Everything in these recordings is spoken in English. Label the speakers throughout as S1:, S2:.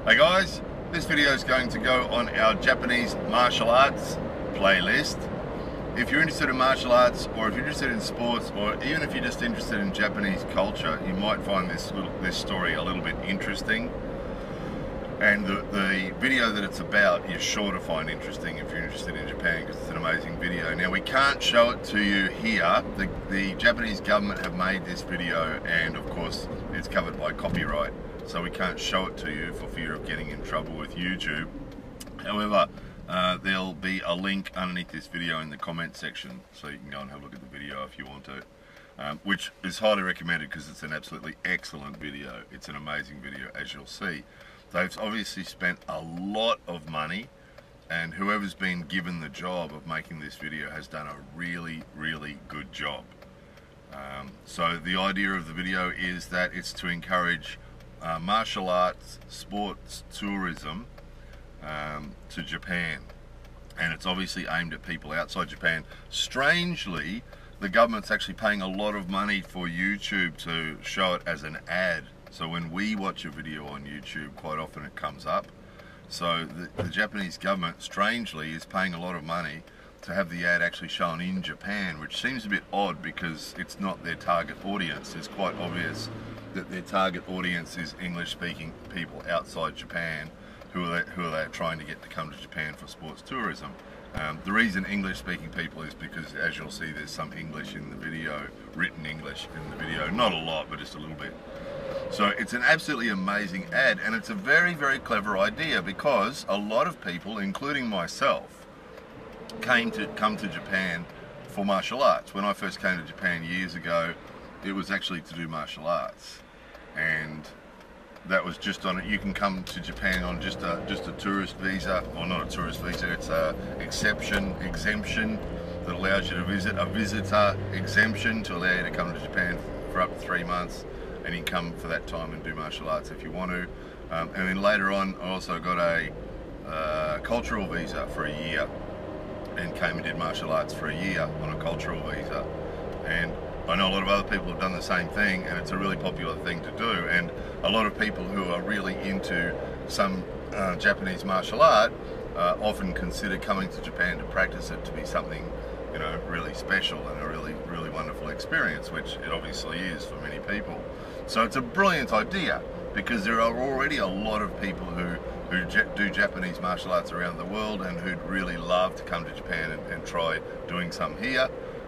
S1: Hey guys, this video is going to go on our Japanese martial arts playlist. If you're interested in martial arts, or if you're interested in sports, or even if you're just interested in Japanese culture, you might find this story a little bit interesting. And the video that it's about, you're sure to find interesting if you're interested in Japan, because it's an amazing video. Now, we can't show it to you here. The Japanese government have made this video, and of course it's covered by copyright, so we can't show it to you for fear of getting in trouble with YouTube. However, there'll be a link underneath this video in the comment section, so you can go and have a look at the video if you want to, which is highly recommended because it's an absolutely excellent video. It's an amazing video, as you'll see. They've obviously spent a lot of money, and whoever's been given the job of making this video has done a really, really good job. So the idea of the video is that it's to encourage martial arts, sports, tourism to Japan, and it's obviously aimed at people outside Japan. Strangely, the government's actually paying a lot of money for YouTube to show it as an ad. So when we watch a video on YouTube, quite often it comes up. So the Japanese government, strangely, is paying a lot of money to have the ad actually shown in Japan, which seems a bit odd because it's not their target audience. It's quite obvious that their target audience is English-speaking people outside Japan who are they trying to get to come to Japan for sports tourism. The reason English-speaking people is because, as you'll see, there's some English in the video, written English in the video. Not a lot, but just a little bit. So it's an absolutely amazing ad, and it's a very, very clever idea because a lot of people, including myself, come to Japan for martial arts. When I first came to Japan years ago, it was actually to do martial arts, and that was just on it. You can come to Japan on just a tourist visa, or not a tourist visa, it's a exemption that allows you to visit, a visitor exemption to allow you to come to Japan for up to 3 months, and you can come for that time and do martial arts if you want to. And then later on, I also got a cultural visa for a year, and came and did martial arts for a year on a cultural visa. And I know a lot of other people have done the same thing, and it's a really popular thing to do. And a lot of people who are really into some Japanese martial art often consider coming to Japan to practice it to be something, you know, really special and a really, really wonderful experience, which it obviously is for many people. So it's a brilliant idea because there are already a lot of people who do Japanese martial arts around the world and who'd really love to come to Japan and try doing some here,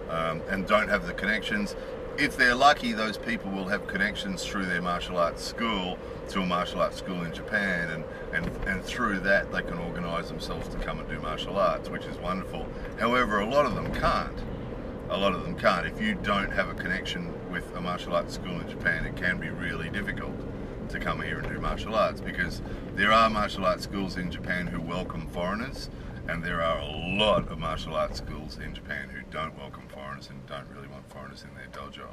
S1: and don't have the connections. If they're lucky, those people will have connections through their martial arts school to a martial arts school in Japan, and through that they can organise themselves to come and do martial arts, which is wonderful. However, a lot of them can't. A lot of them can't. If you don't have a connection with a martial arts school in Japan, it can be really difficult to come here and do martial arts, because there are martial arts schools in Japan who welcome foreigners, and there are a lot of martial arts schools in Japan who don't welcome foreigners and don't really want foreigners in their dojo.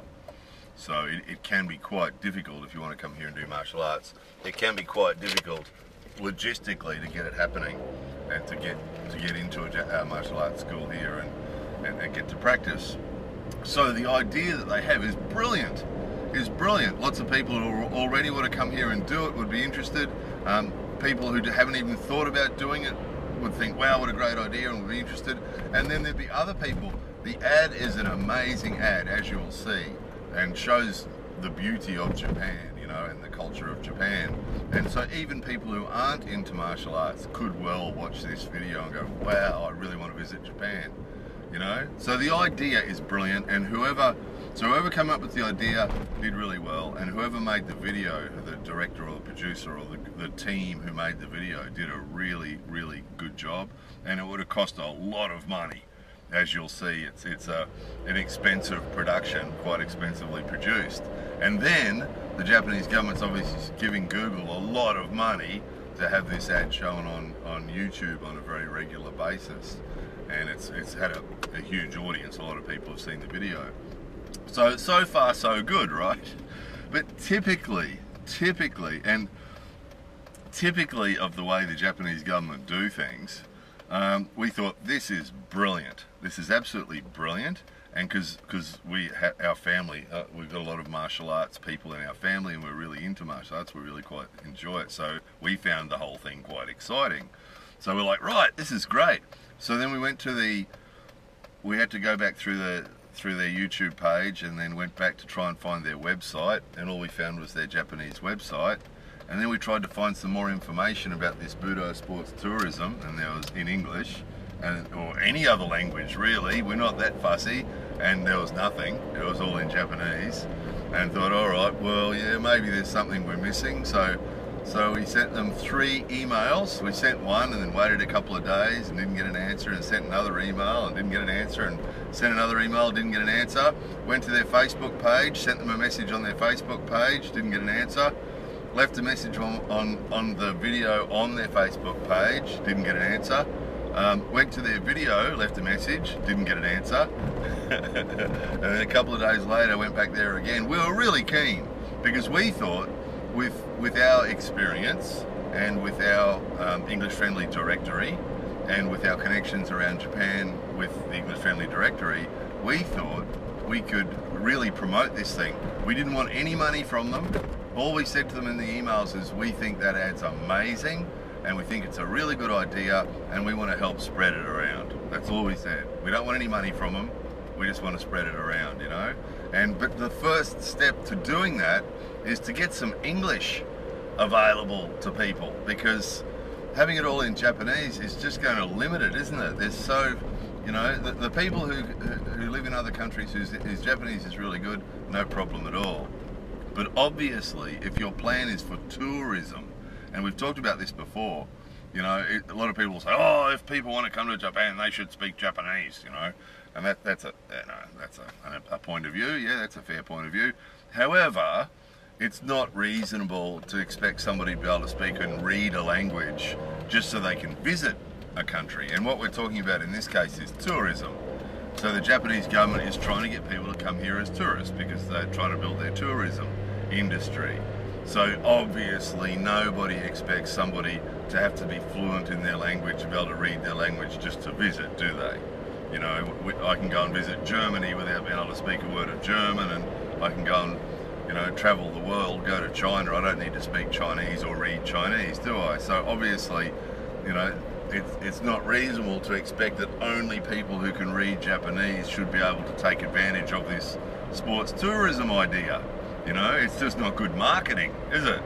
S1: So it can be quite difficult if you want to come here and do martial arts. It can be quite difficult logistically to get it happening and to get into a martial arts school here and get to practice. So the idea that they have is brilliant. Lots of people who already want to come here and do it would be interested. People who haven't even thought about doing it would think, wow, what a great idea, and would be interested. And then there'd be other people. The ad is an amazing ad, as you'll see, and shows the beauty of Japan, you know, and the culture of Japan. And so even people who aren't into martial arts could well watch this video and go, wow, I really want to visit Japan, you know. So the idea is brilliant, and whoever came up with the idea did really well, and whoever made the video, the director or the producer or the team who made the video, did a really, really good job. And it would have cost a lot of money. As you'll see, it's an expensive production, quite expensively produced. And then the Japanese government's obviously giving Google a lot of money to have this ad shown on YouTube on a very regular basis. And it's had a huge audience. A lot of people have seen the video. So far so good, right? But typically of the way the Japanese government do things, we thought this is brilliant. This is absolutely brilliant, And because our family, we've got a lot of martial arts people in our family, and we're really into martial arts. We really quite enjoy it. So we found the whole thing quite exciting. So we're like, right, this is great. So then we went to we had to go back through their YouTube page, and then went back to try and find their website, and all we found was their Japanese website. And then we tried to find some more information about this Budo sports tourism, and there was in English, or any other language really. We're not that fussy, and there was nothing. It was all in Japanese, and thought, all right, well, yeah, maybe there's something we're missing. So we sent them 3 emails. We sent one and then waited a couple of days and didn't get an answer, and sent another email and didn't get an answer, and sent another email, didn't get an answer. Went to their Facebook page, sent them a message on their Facebook page, didn't get an answer. Left a message on the video on their Facebook page, didn't get an answer. Went to their video, left a message, didn't get an answer. And then a couple of days later, went back there again. We were really keen, because we thought with our experience and with our English-friendly directory, and with our connections around Japan with the English-friendly directory, we thought we could really promote this thing. We didn't want any money from them. All we said to them in the emails is, we think that ad's amazing, and we think it's a really good idea, and we want to help spread it around. That's all we said. We don't want any money from them. We just want to spread it around, you know? But the first step to doing that is to get some English available to people, because having it all in Japanese is just going to limit it, isn't it? There's so, you know, the people who live in other countries whose Japanese is really good, no problem at all. But obviously, if your plan is for tourism, and we've talked about this before, you know, a lot of people say, oh, if people want to come to Japan, they should speak Japanese, you know, and that's a point of view. Yeah, that's a fair point of view. However, it's not reasonable to expect somebody to be able to speak and read a language just so they can visit a country. And what we're talking about in this case is tourism. So the Japanese government is trying to get people to come here as tourists, because they're trying to build their tourism industry. So obviously nobody expects somebody to have to be fluent in their language, to be able to read their language just to visit, do they? You know, I can go and visit Germany without being able to speak a word of German, and I can go and, you know, travel the world, go to China. I don't need to speak Chinese or read Chinese, do I? So obviously, you know, it's not reasonable to expect that only people who can read Japanese should be able to take advantage of this sports tourism idea. You know, it's just not good marketing, is it?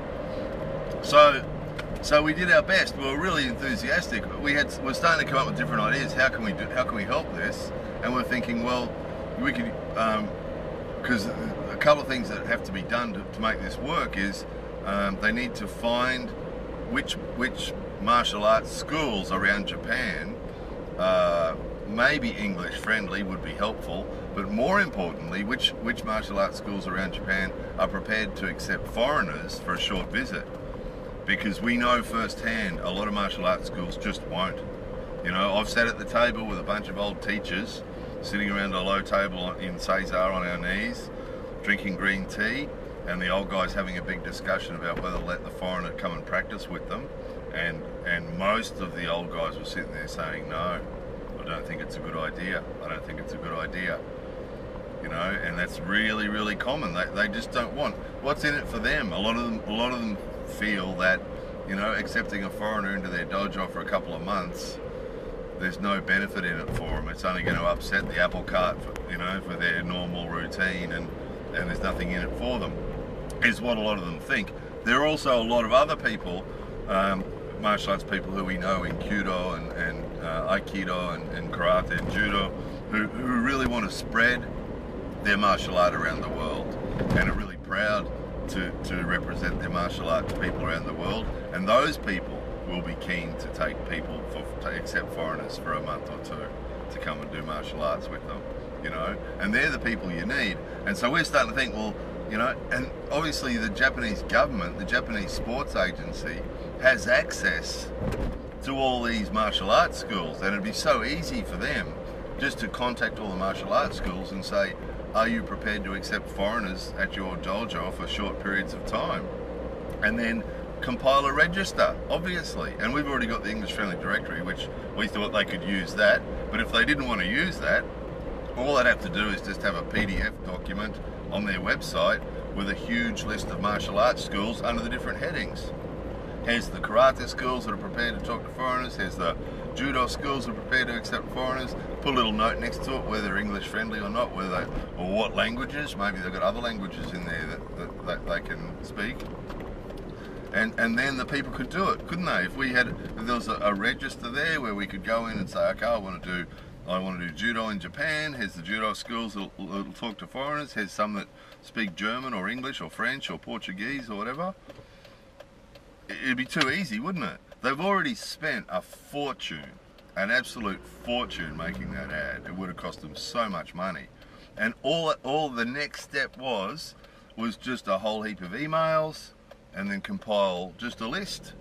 S1: So we did our best. We were really enthusiastic. We're starting to come up with different ideas. How can we help this? And we're thinking, well, we could, because a couple of things that have to be done to make this work is they need to find which martial arts schools around Japan, maybe English friendly would be helpful, but more importantly, which martial arts schools around Japan are prepared to accept foreigners for a short visit. Because we know firsthand a lot of martial arts schools just won't. You know, I've sat at the table with a bunch of old teachers sitting around a low table in Caesar on our knees, drinking green tea, and the old guys having a big discussion about whether to let the foreigner come and practice with them. And most of the old guys were sitting there saying, no, I don't think it's a good idea. I don't think it's a good idea. You know, and that's really, really common. They just don't want. What's in it for them? A lot of them feel that, you know, accepting a foreigner into their dojo for a couple of months, there's no benefit in it for them. It's only going to upset the apple cart, for, you know, for their normal routine, and there's nothing in it for them, is what a lot of them think. There are also a lot of other people, martial arts people who we know in Kudo and Aikido and Karate and Judo, who really want to spread their martial art around the world, and are really proud to represent their martial art to people around the world. And those people will be keen to take people, to accept foreigners for a month or two to come and do martial arts with them, you know, and they're the people you need. And so we're starting to think, well, you know, and obviously the Japanese government, the Japanese sports agency, has access to all these martial arts schools, and it'd be so easy for them just to contact all the martial arts schools and say, are you prepared to accept foreigners at your dojo for short periods of time? And then compile a register, obviously. And we've already got the English friendly directory, which we thought they could use that. But if they didn't want to use that, All I'd have to do is just have a PDF document on their website with a huge list of martial arts schools under the different headings. Here's the karate schools that are prepared to talk to foreigners. Here's the judo schools that are prepared to accept foreigners. Put a little note next to it whether they're English friendly or not, whether or what languages. Maybe they've got other languages in there that they can speak. And then the people could do it, couldn't they? If there was a register there where we could go in and say, okay, I want to do judo in Japan. Here's the judo schools that'll talk to foreigners. Here's some that speak German or English or French or Portuguese or whatever. It'd be too easy, wouldn't it? They've already spent a fortune, an absolute fortune making that ad. It would have cost them so much money. And all the next step was just a whole heap of emails, and then compile just a list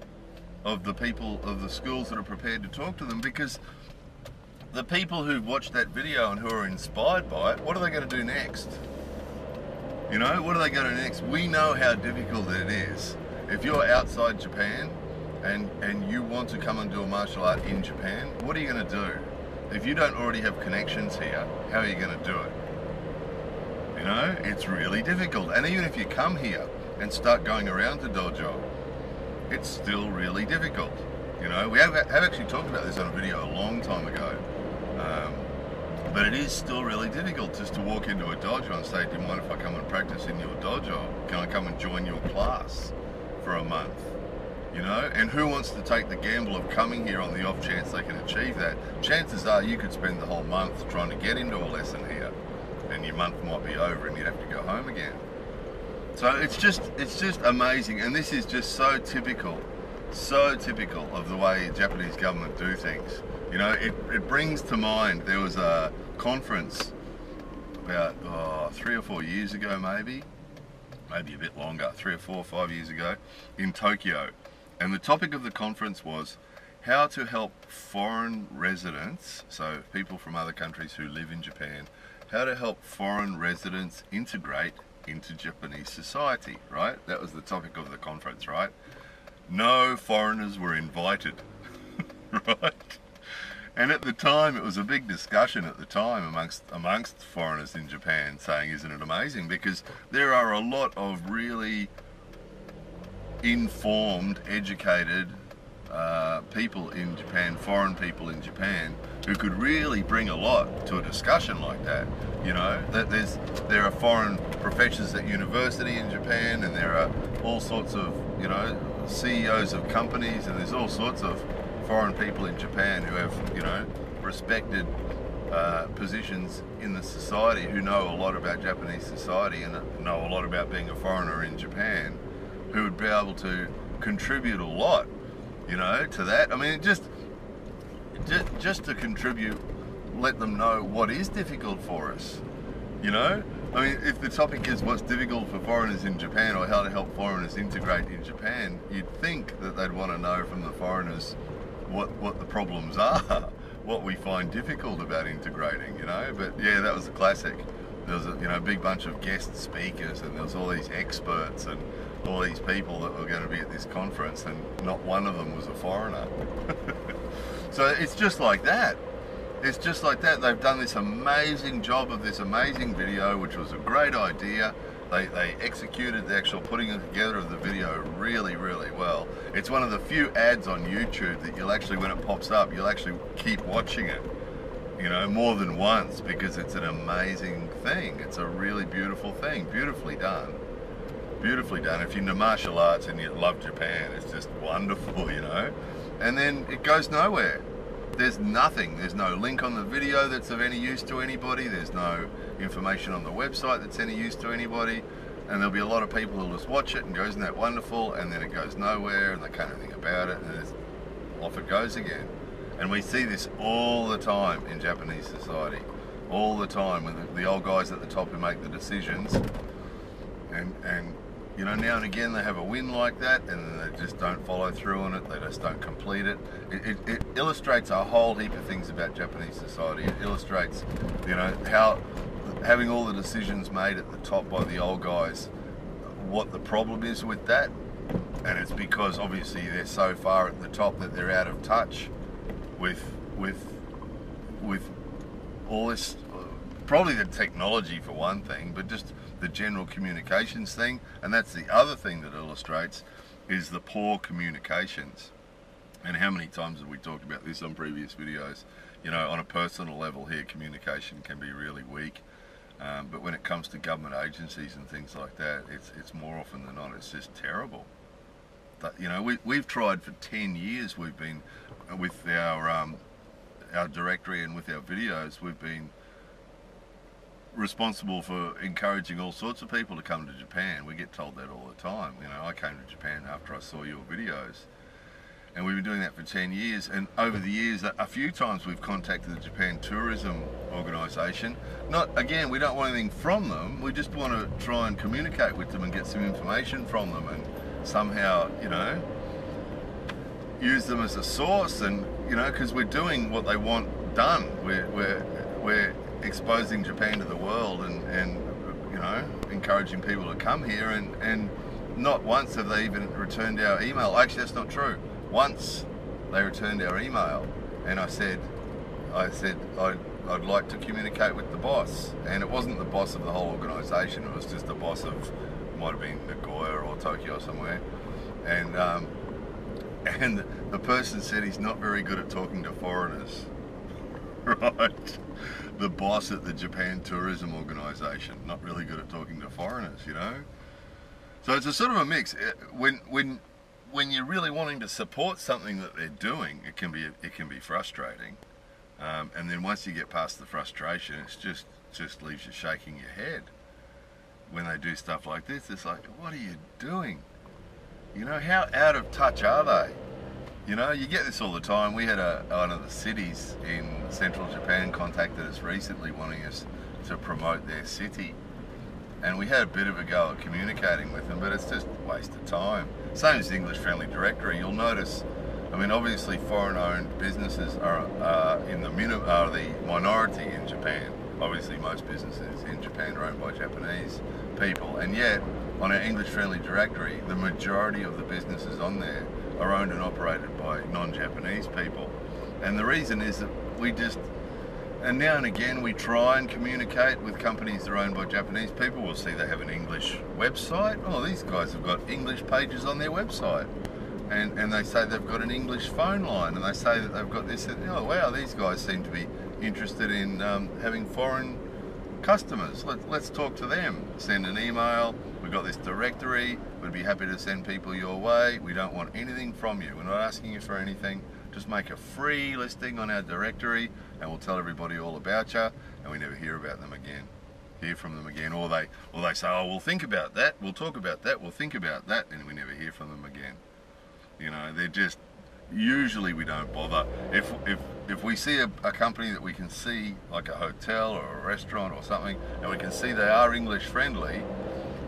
S1: of the people of the schools that are prepared to talk to them, because the people who've watched that video and who are inspired by it, what are they going to do next? You know, what are they going to do next? We know how difficult it is. If you're outside Japan and you want to come and do a martial art in Japan, what are you going to do? If you don't already have connections here, how are you going to do it? You know, it's really difficult. And even if you come here and start going around to dojo, it's still really difficult. You know, we have actually talked about this on a video a long time ago, but it is still really difficult just to walk into a dojo and say, do you mind if I come and practice in your dojo? Can I come and join your class for a month? You know, and who wants to take the gamble of coming here on the off chance they can achieve that? Chances are you could spend the whole month trying to get into a lesson here, and your month might be over and you'd have to go home again. So it's just amazing, and this is just so typical of the way the Japanese government do things. You know, it brings to mind, there was a conference about 3 or 4 years ago, maybe a bit longer, 3 or 4 or 5 years ago, in Tokyo, and the topic of the conference was how to help foreign residents, so people from other countries who live in Japan, how to help foreign residents integrate into Japanese society, right? That was the topic of the conference, right? No foreigners were invited, right? And at the time, it was a big discussion at the time amongst foreigners in Japan, saying, isn't it amazing? Because there are a lot of really informed, educated people in Japan, foreign people in Japan, who could really bring a lot to a discussion like that. You know, that there are foreign professors at university in Japan, and there are all sorts of, you know, CEOs of companies, and there's all sorts of foreign people in Japan who have, you know, respected positions in the society, who know a lot about Japanese society and know a lot about being a foreigner in Japan, who would be able to contribute a lot, you know, to that. I mean, just to contribute, let them know what is difficult for us, you know. I mean, if the topic is what's difficult for foreigners in Japan, or how to help foreigners integrate in Japan, you'd think that they'd want to know from the foreigners what the problems are, what we find difficult about integrating, you know. But yeah, that was a classic. There was a, you know, big bunch of guest speakers, and there was all these experts and all these people that were going to be at this conference, and not one of them was a foreigner. So it's just like that. It's just like that. They've done this amazing job of this amazing video, which was a great idea. They executed the actual putting it together of the video really, really well. It's one of the few ads on YouTube that you'll actually, when it pops up, you'll actually keep watching it, you know, more than once, because it's an amazing thing. It's a really beautiful thing, beautifully done. Beautifully done. If you're into martial arts and you love Japan, it's just wonderful, you know. And then it goes nowhere. There's nothing. There's no link on the video that's of any use to anybody. There's no information on the website that's any use to anybody. And there'll be a lot of people who'll just watch it and go, isn't that wonderful? And then it goes nowhere, and they can't do anything about it, and off it goes again. And we see this all the time in Japanese society. All the time, with the old guys at the top who make the decisions. And you know, now and again they have a win like that, and then they just don't follow through on it, they just don't complete it. It illustrates a whole heap of things about Japanese society. It illustrates, you know, how having all the decisions made at the top by the old guys, what the problem is with that. And it's because obviously they're so far at the top that they're out of touch with all this probably the technology for one thing, but just the general communications thing. And that's the other thing that illustrates is the poor communications. And how many times have we talked about this on previous videos? You know, on a personal level here, communication can be really weak. But when it comes to government agencies and things like that, it's more often than not, it's just terrible. But, you know, we've tried for 10 years, we've been, with our directory and with our videos, we've been responsible for encouraging all sorts of people to come to Japan. We get told that all the time. You know, I came to Japan after I saw your videos. And we've been doing that for 10 years, and over the years, a few times we've contacted the Japan Tourism Organisation. Not, again, we don't want anything from them, we just want to try and communicate with them and get some information from them and somehow, you know, use them as a source, and, you know, because we're doing what they want done. We're exposing Japan to the world and you know, encouraging people to come here, and not once have they even returned our email. Actually, that's not true. Once they returned our email, and I said I'd like to communicate with the boss, and it wasn't the boss of the whole organisation. It was just the boss of, might have been Nagoya or Tokyo or somewhere, and the person said he's not very good at talking to foreigners. Right, the boss at the Japan Tourism Organisation, not really good at talking to foreigners, you know. So it's a sort of a mix. When you're really wanting to support something that they're doing, it can be frustrating, and then once you get past the frustration, it's just leaves you shaking your head. When they do stuff like this, it's like, what are you doing? You know, how out of touch are they? You know, you get this all the time. We had one of the cities in central Japan contacted us recently wanting us to promote their city. And we had a bit of a go at communicating with them, but it's just a waste of time. Same as the English Friendly Directory. You'll notice, I mean, obviously foreign-owned businesses are the minority in Japan. Obviously most businesses in Japan are owned by Japanese people, and yet on our English Friendly Directory, the majority of the businesses on there are owned and operated by non-Japanese people. And the reason is that and now and again we try and communicate with companies that are owned by Japanese people. We'll see they have an English website. Oh, these guys have got English pages on their website. And they say they've got an English phone line, and they say that they've got this, and, oh wow, these guys seem to be interested in having foreign customers. Let's talk to them. Send an email. We've got this directory. We'd be happy to send people your way. We don't want anything from you. We're not asking you for anything. Just make a free listing on our directory, and we'll tell everybody all about you, and we never hear about them again. Hear from them again, or they say, oh, we'll think about that. We'll talk about that. We'll think about that, and we never hear from them again. You know, they're just, usually we don't bother. If we see a company that we can see, like a hotel or a restaurant or something, and we can see they are English friendly,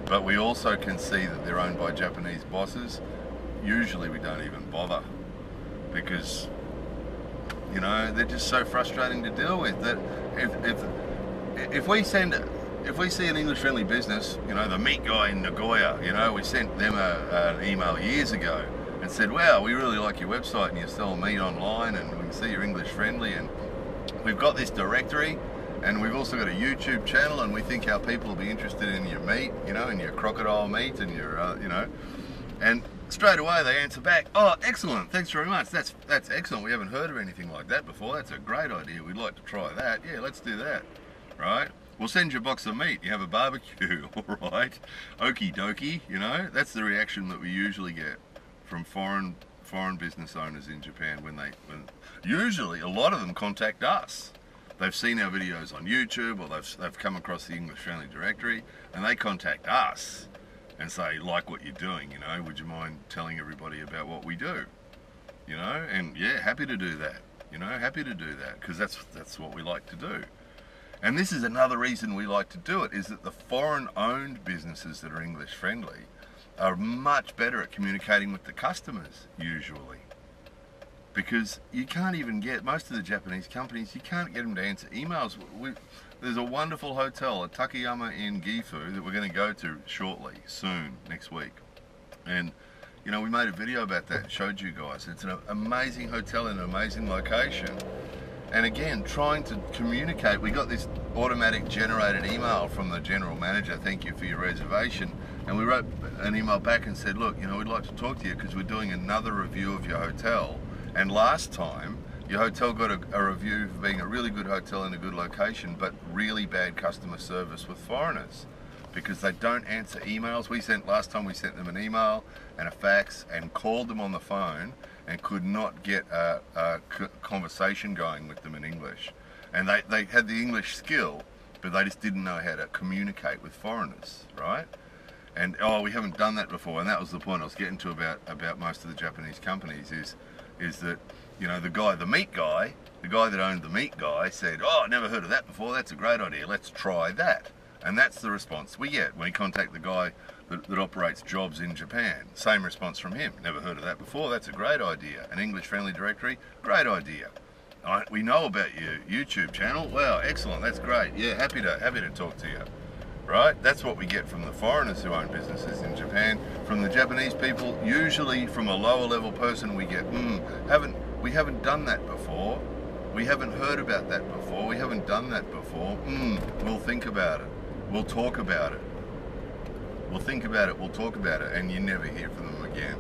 S1: but we also can see that they're owned by Japanese bosses, usually we don't even bother, because, you know, they're just so frustrating to deal with that if we see an English friendly business, you know, the meat guy in Nagoya, you know, we sent them an email years ago and said, wow, we really like your website and you sell meat online and we can see you're English friendly, and we've got this directory and we've also got a YouTube channel, and we think our people will be interested in your meat, you know, and your crocodile meat and your, you know, and straight away they answer back, oh, excellent, thanks very much, that's excellent, we haven't heard of anything like that before, that's a great idea, we'd like to try that, yeah, let's do that, right? We'll send you a box of meat, you have a barbecue, all right, okie dokie, you know, that's the reaction that we usually get from foreign business owners in Japan when usually a lot of them contact us. They've seen our videos on YouTube, or they've come across the English Friendly Directory, and they contact us and say, like what you're doing, you know, would you mind telling everybody about what we do? You know, and yeah, happy to do that, you know, happy to do that, because that's what we like to do. And this is another reason we like to do it, is that the foreign-owned businesses that are English friendly are much better at communicating with the customers, usually. Because you can't even get, most of the Japanese companies, you can't get them to answer emails. There's a wonderful hotel at Takayama in Gifu that we're going to go to shortly, soon, next week. And, you know, we made a video about that and showed you guys. It's an amazing hotel in an amazing location. And again, trying to communicate. We got this automatic generated email from the general manager, thank you for your reservation. And we wrote an email back and said, look, you know, we'd like to talk to you because we're doing another review of your hotel. And last time, your hotel got a review for being a really good hotel in a good location, but really bad customer service with foreigners because they don't answer emails. Last time we sent them an email and a fax and called them on the phone and could not get a conversation going with them in English. And they had the English skill, but they just didn't know how to communicate with foreigners, right? And we haven't done that before, and that was the point I was getting to about most of the Japanese companies is that, you know, the meat guy, the guy that owned the meat guy said, oh, never heard of that before, that's a great idea, let's try that. And that's the response we get when we contact the guy that operates jobs in Japan. Same response from him. Never heard of that before, that's a great idea. An English friendly directory, great idea. We know about your YouTube channel, wow, excellent, that's great. Yeah, happy to talk to you. Right? That's what we get from the foreigners who own businesses in Japan. From the Japanese people, usually from a lower level person, we get, we haven't done that before. We haven't heard about that before. We haven't done that before. We'll think about it. We'll talk about it. We'll think about it. We'll talk about it. And you never hear from them again.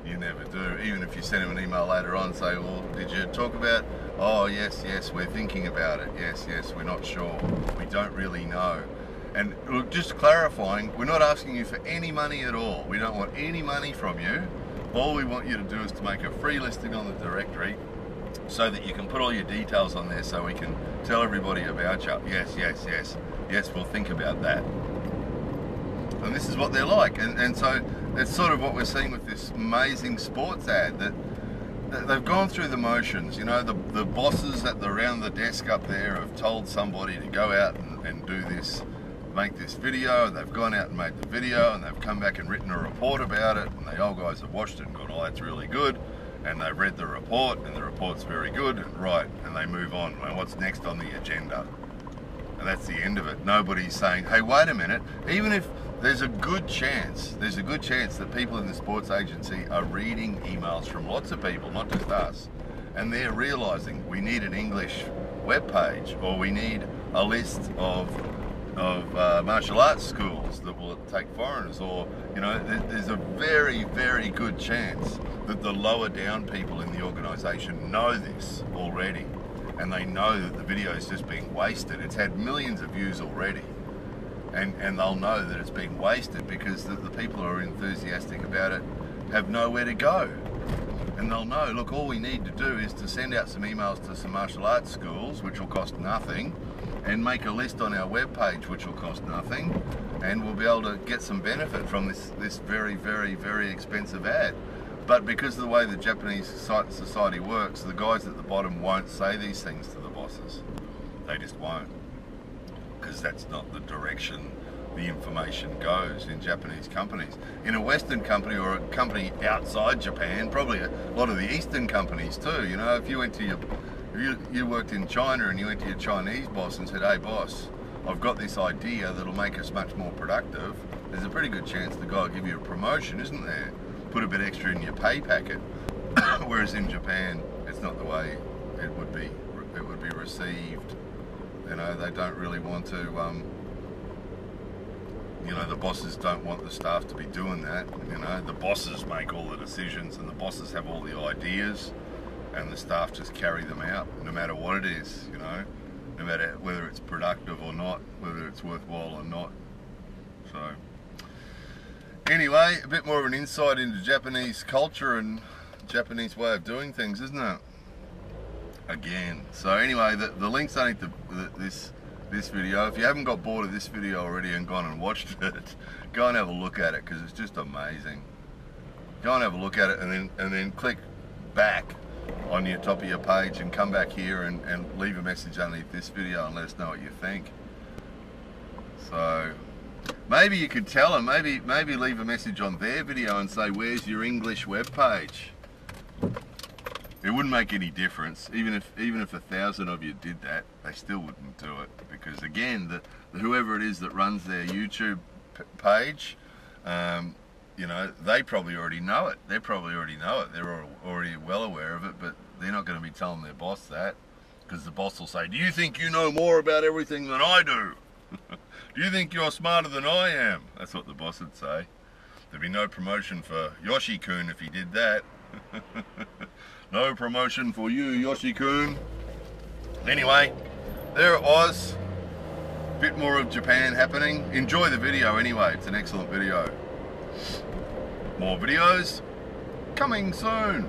S1: You never do. Even if you send them an email later on, say, well, did you talk about, oh, yes, we're thinking about it. Yes, we're not sure. We don't really know. And look, just clarifying, we're not asking you for any money at all. We don't want any money from you. All we want you to do is to make a free listing on the directory so that you can put all your details on there so we can tell everybody about you. Yes, we'll think about that. And this is what they're like. And so it's sort of what we're seeing with this amazing sports ad that they've gone through the motions. You know, the bosses around the desk up there have told somebody to go out and do this, make this video, and they've gone out and made the video, and they've come back and written a report about it, and the old guys have watched it and gone, oh, that's really good, and they've read the report, and the report's very good, and right, and they move on. And what's next on the agenda? And that's the end of it. Nobody's saying, hey, wait a minute, even if there's a good chance that people in the sports agency are reading emails from lots of people, not just us, and they're realizing we need an English webpage, or we need a list of martial arts schools that will take foreigners, or, you know, there's a very, very good chance that the lower down people in the organisation know this already, and they know that the video is just being wasted. It's had millions of views already, and they'll know that it's being wasted because the people who are enthusiastic about it have nowhere to go. And they'll know, look, all we need to do is to send out some emails to some martial arts schools, which will cost nothing, and make a list on our webpage, which will cost nothing, and we'll be able to get some benefit from this very, very, very expensive ad. But because of the way the Japanese society works, the guys at the bottom won't say these things to the bosses. They just won't, because that's not the direction the information goes in Japanese companies. In a Western company or a company outside Japan, probably a lot of the Eastern companies too, you know, if you went to you worked in China and you went to your Chinese boss and said, hey boss, I've got this idea that'll make us much more productive, there's a pretty good chance the guy will give you a promotion, isn't there? Put a bit extra in your pay packet. Whereas in Japan, it's not the way it would be received. You know, they don't really want to, you know, the bosses don't want the staff to be doing that. You know, the bosses make all the decisions and the bosses have all the ideas, and the staff just carry them out, no matter what it is, you know, no matter whether it's productive or not, whether it's worthwhile or not. So, anyway, a bit more of an insight into Japanese culture and Japanese way of doing things, isn't it? Again. So anyway, the link's underneath this video. If you haven't got bored of this video already and gone and watched it, go and have a look at it, because it's just amazing. Go and have a look at it, and then click back on your top of your page and come back here and leave a message underneath this video and let us know what you think. So maybe you could tell them, maybe leave a message on their video and say, where's your English webpage? It wouldn't make any difference. Even if 1,000 of you did that, they still wouldn't do it, because again, whoever it is that runs their YouTube page, you know, they probably already know it. They probably already know it. They're already well aware of it, but they're not going to be telling their boss that, Because the boss will say, do you think you know more about everything than I do? Do you think you're smarter than I am? That's what the boss would say. There'd be no promotion for Yoshi-kun if he did that. No promotion for you, Yoshi-kun. Anyway, there it was. Bit more of Japan happening. Enjoy the video anyway, it's an excellent video. More videos coming soon.